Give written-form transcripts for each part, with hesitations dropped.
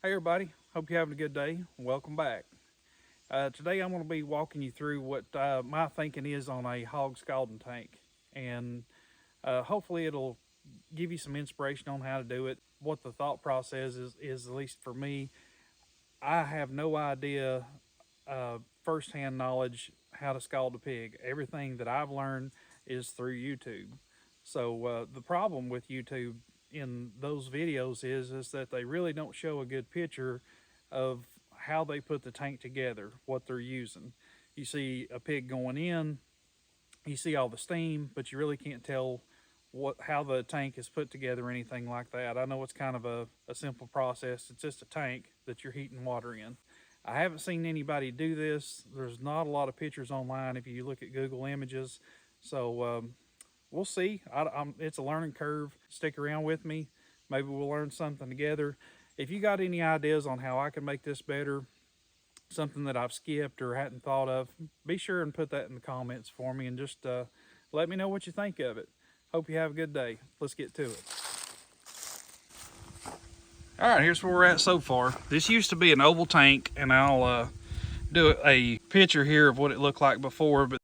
Hey everybody, hope you're having a good day. Welcome back. Today I'm going to be walking you through what my thinking is on a hog scalding tank, and hopefully it'll give you some inspiration on how to do it. What the thought process is at least for me. I have no idea firsthand knowledge how to scald a pig. Everything that I've learned is through YouTube. So the problem with YouTube in those videos is that they really don't show a good picture of how they put the tank together, what they're using. You see a pig going in, you see all the steam, but you really can't tell how the tank is put together or anything like that. I know it's kind of a simple process. It's just a tank that you're heating water in. I haven't seen anybody do this. There's not a lot of pictures online if you look at Google Images. So we'll see. It's a learning curve. Stick around with me. Maybe we'll learn something together. If you got any ideas on how I can make this better, something that I've skipped or hadn't thought of, be sure and put that in the comments for me and just let me know what you think of it. Hope you have a good day. Let's get to it. All right, here's where we're at so far. This used to be an oval tank, and I'll do a picture here of what it looked like before, but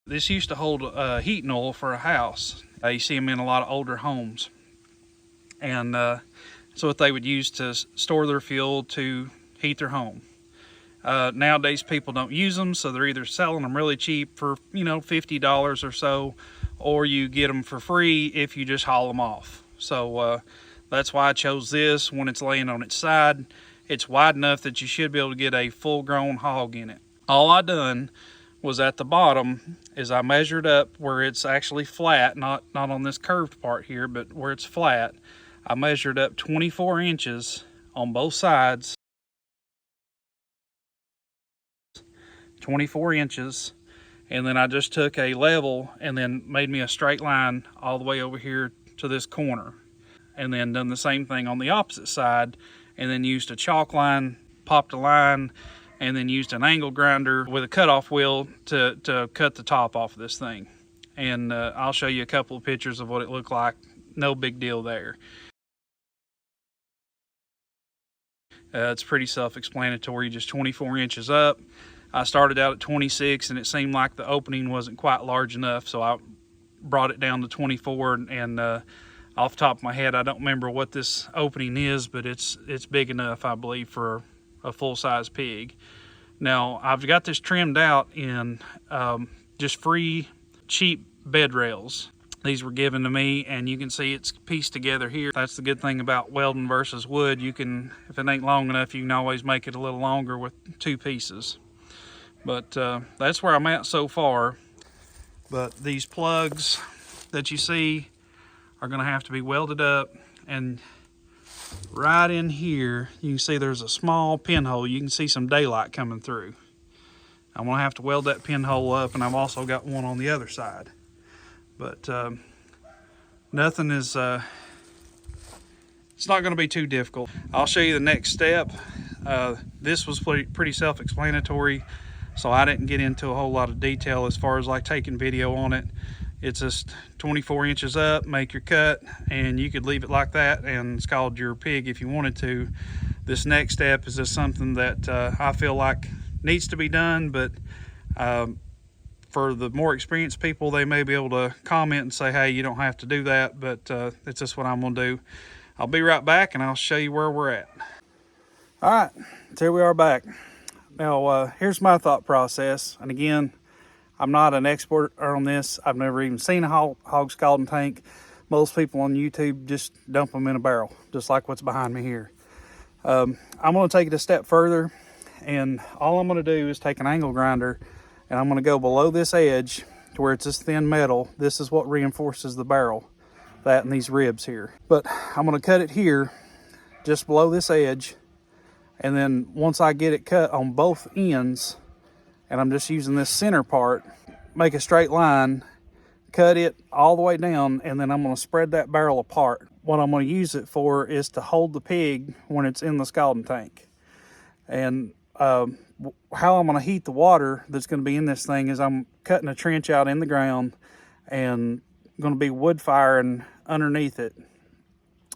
this used to hold heating oil for a house. You see them in a lot of older homes. And that's what they would use to store their fuel to heat their home. Nowadays people don't use them, so they're either selling them really cheap for $50 or so, or you get them for free if you just haul them off. So that's why I chose this. When it's laying on its side, it's wide enough that you should be able to get a full-grown hog in it. All I done was at the bottom is I measured up where it's actually flat, not on this curved part here, but where it's flat. I measured up 24 inches on both sides, 24 inches, and then I just took a level and then made me a straight line all the way over here to this corner, and then done the same thing on the opposite side, and then used a chalk line, popped a line, and then used an angle grinder with a cutoff wheel to cut the top off of this thing. And I'll show you a couple of pictures of what it looked like. No big deal there. It's pretty self-explanatory, just 24 inches up. I started out at 26 and it seemed like the opening wasn't quite large enough, so I brought it down to 24, and off the top of my head I don't remember what this opening is, but it's big enough, I believe, for a full-size pig. Now I've got this trimmed out in just free cheap bed rails. These were given to me, and you can see it's pieced together here. That's the good thing about welding versus wood. You can, if it ain't long enough, you can always make it a little longer with two pieces. But that's where I'm at so far. But these plugs that you see are gonna have to be welded up, and right in here you can see there's a small pinhole. You can see some daylight coming through. I'm gonna have to weld that pinhole up, and I've also got one on the other side. But nothing is, it's not going to be too difficult. I'll show you the next step. This was pretty self-explanatory, so I didn't get into a whole lot of detail as far as like taking video on it. It's just 24 inches up, make your cut, and you could leave it like that and scald your pig if you wanted to. This next step is just something that I feel like needs to be done, but for the more experienced people, they may be able to comment and say, hey, you don't have to do that, but it's just what I'm gonna do. I'll be right back and I'll show you where we're at. All right, so here we are back. Now, here's my thought process. And again, I'm not an expert on this. I've never even seen a hog scalding tank. Most people on YouTube just dump them in a barrel, just like what's behind me here. I'm gonna take it a step further, and all I'm gonna do is take an angle grinder, and I'm going to go below this edge to where it's this thin metal. This is what reinforces the barrel, that and these ribs here. But I'm going to cut it here, just below this edge, and then once I get it cut on both ends, and I'm just using this center part, make a straight line, cut it all the way down, and then I'm going to spread that barrel apart. What I'm going to use it for is to hold the pig when it's in the scalding tank. And how I'm going to heat the water that's going to be in this thing is I'm cutting a trench out in the ground and going to be wood firing underneath it.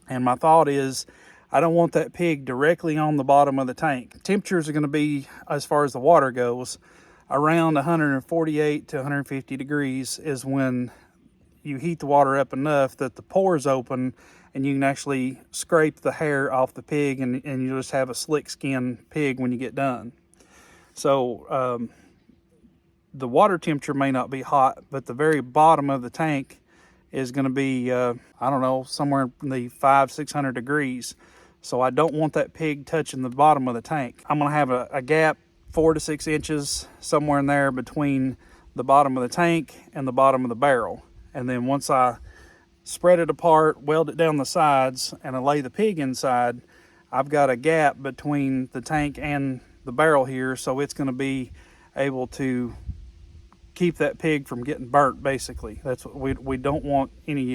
And my thought is, I don't want that pig directly on the bottom of the tank. Temperatures are going to be, as far as the water goes, around 148 to 150 degrees is when you heat the water up enough that the pores open and you can actually scrape the hair off the pig, and you just have a slick skin pig when you get done. So the water temperature may not be hot, but the very bottom of the tank is going to be, I don't know, somewhere in the 500-600 degrees. So I don't want that pig touching the bottom of the tank. I'm going to have a gap 4 to 6 inches somewhere in there between the bottom of the tank and the bottom of the barrel. And then once I spread it apart, weld it down the sides, and I lay the pig inside, I've got a gap between the tank and the barrel here, so it's going to be able to keep that pig from getting burnt. Basically, that's what we don't want any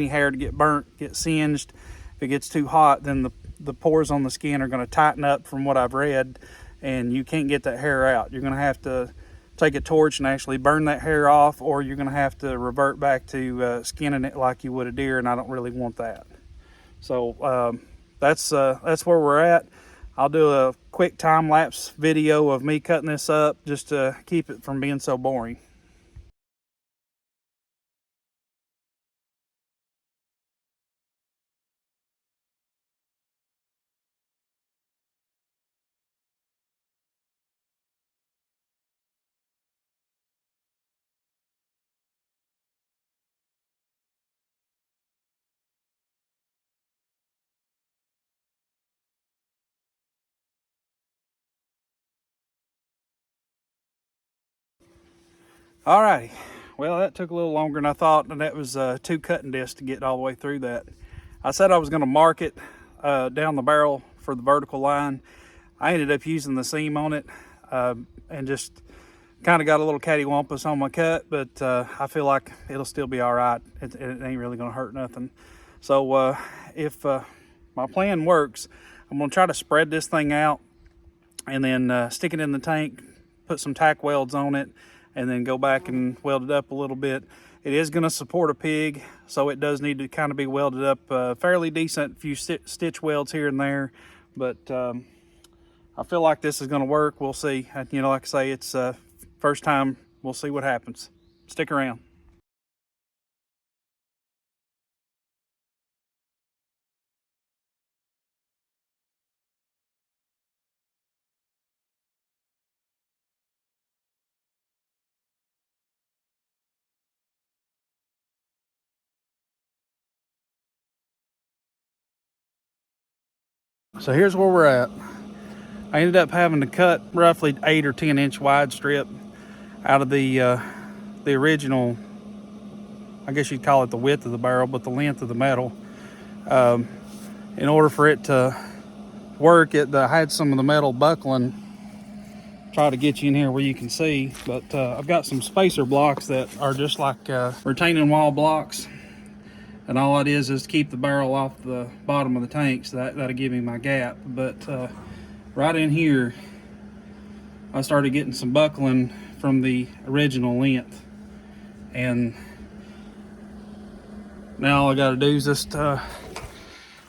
hair to get burnt, get singed. If it gets too hot, then the pores on the skin are going to tighten up, from what I've read, and you can't get that hair out. You're going to have to take a torch and actually burn that hair off, or you're going to have to revert back to skinning it like you would a deer, and I don't really want that. So that's where we're at. I'll do a quick time-lapse video of me cutting this up just to keep it from being so boring. Alrighty, well, that took a little longer than I thought, and that was 2 cutting discs to get all the way through that. I said I was going to mark it down the barrel for the vertical line. I ended up using the seam on it and just kind of got a little cattywampus on my cut, but I feel like it'll still be all right. It ain't really going to hurt nothing. So if my plan works, I'm going to try to spread this thing out and then stick it in the tank, put some tack welds on it, and then go back and weld it up a little bit. It is going to support a pig, so it does need to kind of be welded up fairly decent, few stitch welds here and there, but I feel like this is going to work. We'll see. You know, like I say, it's first time. We'll see what happens. Stick around. So here's where we're at. I ended up having to cut roughly 8 or 10 inch wide strip out of the original, I guess you'd call it the width of the barrel, but the length of the metal. In order for it to work, I had some of the metal buckling. Try to get you in here where you can see, but I've got some spacer blocks that are just like retaining wall blocks, and all it is to keep the barrel off the bottom of the tank, so that'll give me my gap. But right in here I started getting some buckling from the original length, and now all I got to do is just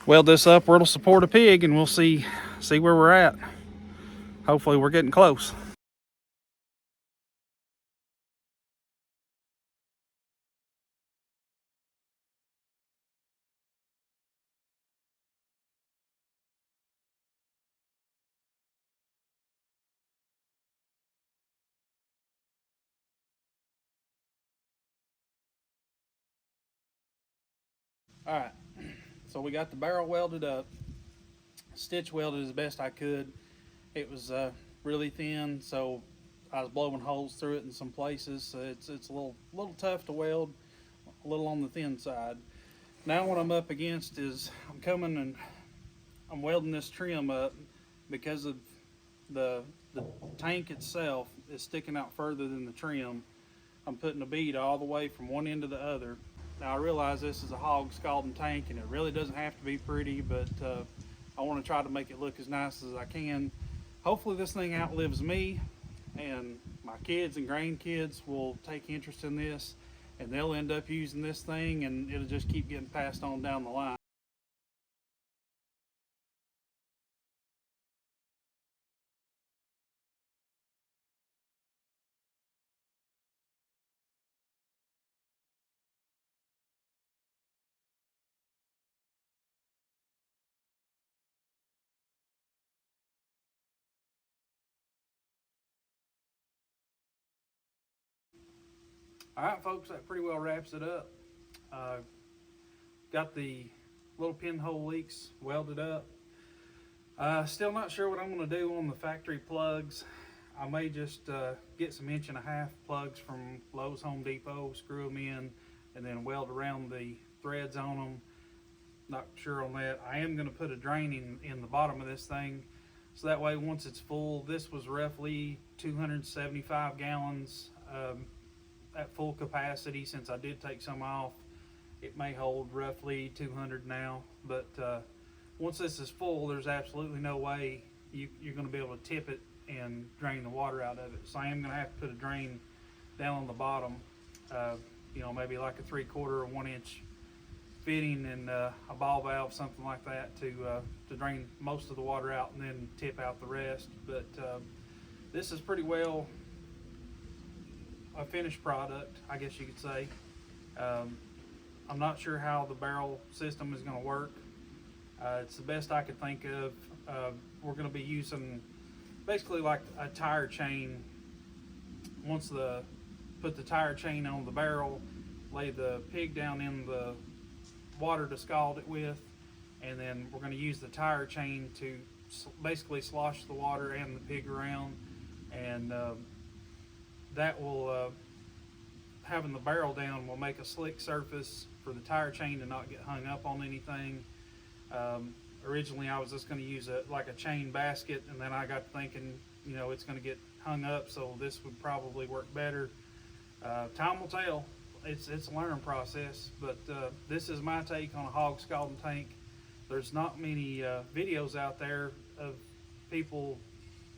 weld this up where it'll support a pig, and we'll see where we're at. Hopefully we're getting close. All right, so we got the barrel welded up, stitch welded as best I could. It was really thin, so I was blowing holes through it in some places. So it's a little tough to weld, a little on the thin side. Now what I'm up against is I'm coming and I'm welding this trim up because of the tank itself is sticking out further than the trim. I'm putting a bead all the way from one end to the other. Now I realize this is a hog scalding tank and it really doesn't have to be pretty, but I want to try to make it look as nice as I can. Hopefully this thing outlives me, and my kids and grandkids will take interest in this, and they'll end up using this thing, and it'll just keep getting passed on down the line. All right, folks, that pretty well wraps it up. Got the little pinhole leaks welded up. Still not sure what I'm going to do on the factory plugs. I may just get some 1.5-inch plugs from Lowe's, Home Depot, screw them in, and then weld around the threads on them. Not sure on that. I am going to put a drain in the bottom of this thing, so that way once it's full, this was roughly 275 gallons at full capacity. Since I did take some off, it may hold roughly 200 now, but once this is full, there's absolutely no way you're going to be able to tip it and drain the water out of it. So I am going to have to put a drain down on the bottom, maybe like a 3/4 or 1-inch fitting and a ball valve, something like that, to drain most of the water out and then tip out the rest. But this is pretty well a finished product, I guess you could say. I'm not sure how the barrel system is going to work. It's the best I could think of. We're going to be using basically like a tire chain. Put the tire chain on the barrel, lay the pig down in the water to scald it with, and then we're going to use the tire chain to basically slosh the water and the pig around, and that will, having the barrel down, will make a slick surface for the tire chain to not get hung up on anything. Originally I was just going to use like a chain basket, and then I got thinking, it's going to get hung up, so this would probably work better. Time will tell. It's a learning process, but this is my take on a hog scalding tank. There's not many videos out there of people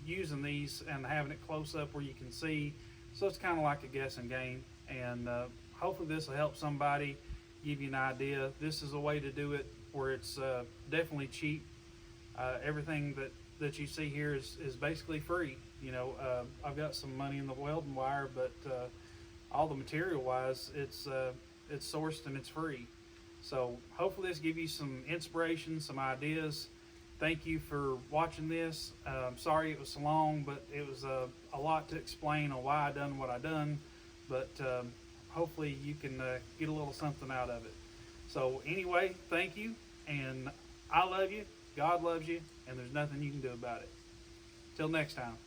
using these and having it close up where you can see, so it's kind of like a guessing game, and hopefully this will help somebody, give you an idea. This is a way to do it where it's definitely cheap. Everything that you see here is basically free. I've got some money in the welding wire, but all the material wise, it's sourced and it's free. So hopefully this gives you some inspiration, some ideas. Thank you for watching this. Sorry it was so long, but it was a lot to explain on why I done what I done, but hopefully you can get a little something out of it. So anyway, thank you, and I love you, God loves you, and there's nothing you can do about it. Till next time.